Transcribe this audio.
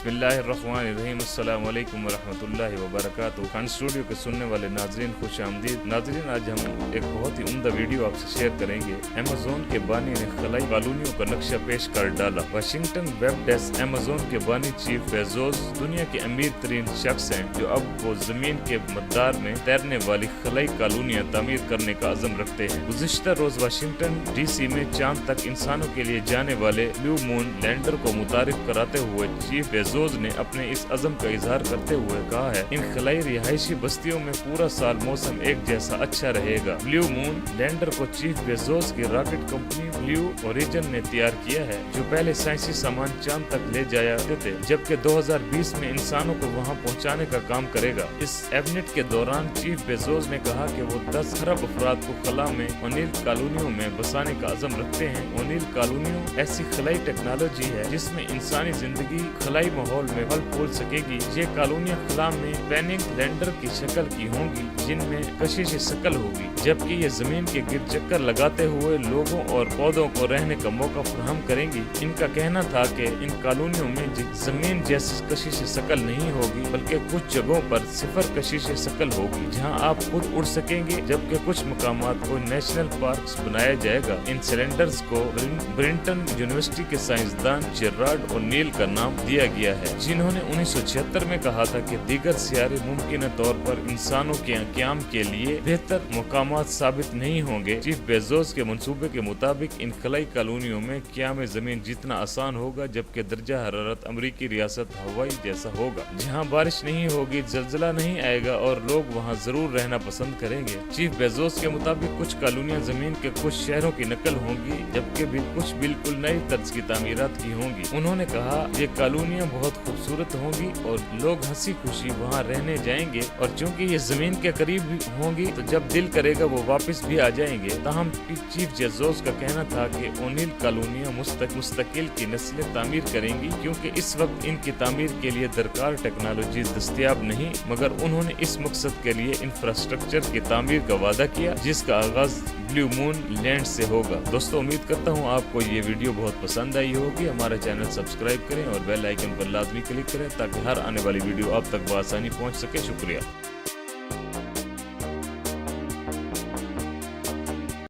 बिस्मिल्लाहिर्रहमानिर्रहीम अस्सलामु अलैकुम वरहमतुल्लाहि वबरकातुहू। खान स्टूडियो के सुनने वाले नाजरीन खुश आमदीद। नाजरीन, आज हम एक बहुत ही उम्दा वीडियो आपसे शेयर करेंगे। अमेज़न के बानी ने खलाई कॉलोनियों का नक्शा पेश कर डाला। Washington web desk. अमेज़न के बानी चीफ बेजोस दुनिया के अमीर तरीन शख्स हैं जो अब वो जमीन के मदार में तैरने वाली खलाई कॉलोनियाँ तामीर करने का अज़म रखते हैं। गुज़िश्ता रोज वाशिंगटन DC में चांद तक इंसानों के लिए जाने वाले ब्लू मून लैंडर को मुतारिफ कराते हुए चीफ बेजोस ने अपने इस अज़म का इजहार करते हुए कहा है, इन खलाई रिहायशी बस्तियों में पूरा साल मौसम एक जैसा अच्छा रहेगा। ब्लू मून लैंडर को चीफ बेजोस की रॉकेट कंपनी ब्लू ओरिजिन ने तैयार किया है, जो पहले साइंसी सामान चांद तक ले जाया थे, जबकि 2020 में इंसानों को वहां पहुंचाने का काम करेगा। इस एवनिट के दौरान चीफ बेजोस ने कहा कि वो 10 खरब अफराद को खला में ओनील कॉलोनियों में बसाने का अज़म रखते हैं। ओनील कॉलोनियों ऐसी खलाई टेक्नोलॉजी है जिसमें इंसानी जिंदगी खलाई माहौल में फल फूल सकेगी। ये कॉलोनियाँ खला में पैनिक लैंडर की शक्ल की होंगी, जिनमें कशिश शक्ल होगी, जबकि ये जमीन के गिर चक्कर लगाते हुए लोगों और पौधों को रहने का मौका फराहम करेंगी। इनका कहना था कि इन कॉलोनियों में जमीन जैसी कशिश शक्ल नहीं होगी, बल्कि कुछ जगहों पर सिफर कशिश शक्ल होगी, जहां आप खुद उड़ सकेंगे, जबकि कुछ मकामात को नेशनल पार्क्स बनाया जाएगा। इन सिलेंडर्स को ब्रिंटन यूनिवर्सिटी के साइंसदान जेरार्ड ओनील का नाम दिया गया है, जिन्होंने 1976 में कहा था कि दीगर सियारे मुमकिन तौर पर इंसानों के क़याम के लिए बेहतर मकामात साबित नहीं होंगे। चीफ बेजोस के मंसूबे के मुताबिक इन खलाई कॉलोनियों में क़याम ज़मीन जितना आसान होगा, जबकि दर्जा हरारत अमरीकी रियासत हवाई जैसा होगा, जहाँ बारिश नहीं होगी, जलजला नहीं आएगा और लोग वहाँ जरूर रहना पसंद करेंगे। चीफ बेजोस के मुताबिक कुछ कॉलोनियाँ जमीन के कुछ शहरों की नकल होंगी, जबकि कुछ बिल्कुल नई तर्ज की तामीरात की होंगी। उन्होंने कहा, ये कॉलोनियाँ बहुत खूबसूरत होंगी और लोग हंसी खुशी वहाँ रहने जाएंगे, और चूंकि ये जमीन के करीब होंगी तो जब दिल करेगा वो वापस भी आ जाएंगे। ताहम चीफ बेजोस का कहना था कि ओनील कॉलोनियाँ मुस्तकिल की नस्लें तामीर करेंगी, क्योंकि इस वक्त इनकी तामीर के लिए दरकार टेक्नोलॉजी दस्तयाब नहीं, मगर उन्होंने इस मकसद के लिए इंफ्रास्ट्रक्चर की तामीर का वादा किया, जिसका आगाज ब्लू मून लैंड से होगा। दोस्तों, उम्मीद करता हूँ आपको ये वीडियो बहुत पसंद आई होगी। हमारा चैनल सब्सक्राइब करें और बेल आइकन पर लाजमी क्लिक करें ताकि हर आने वाली वीडियो आप तक बआसानी पहुँच सके। शुक्रिया।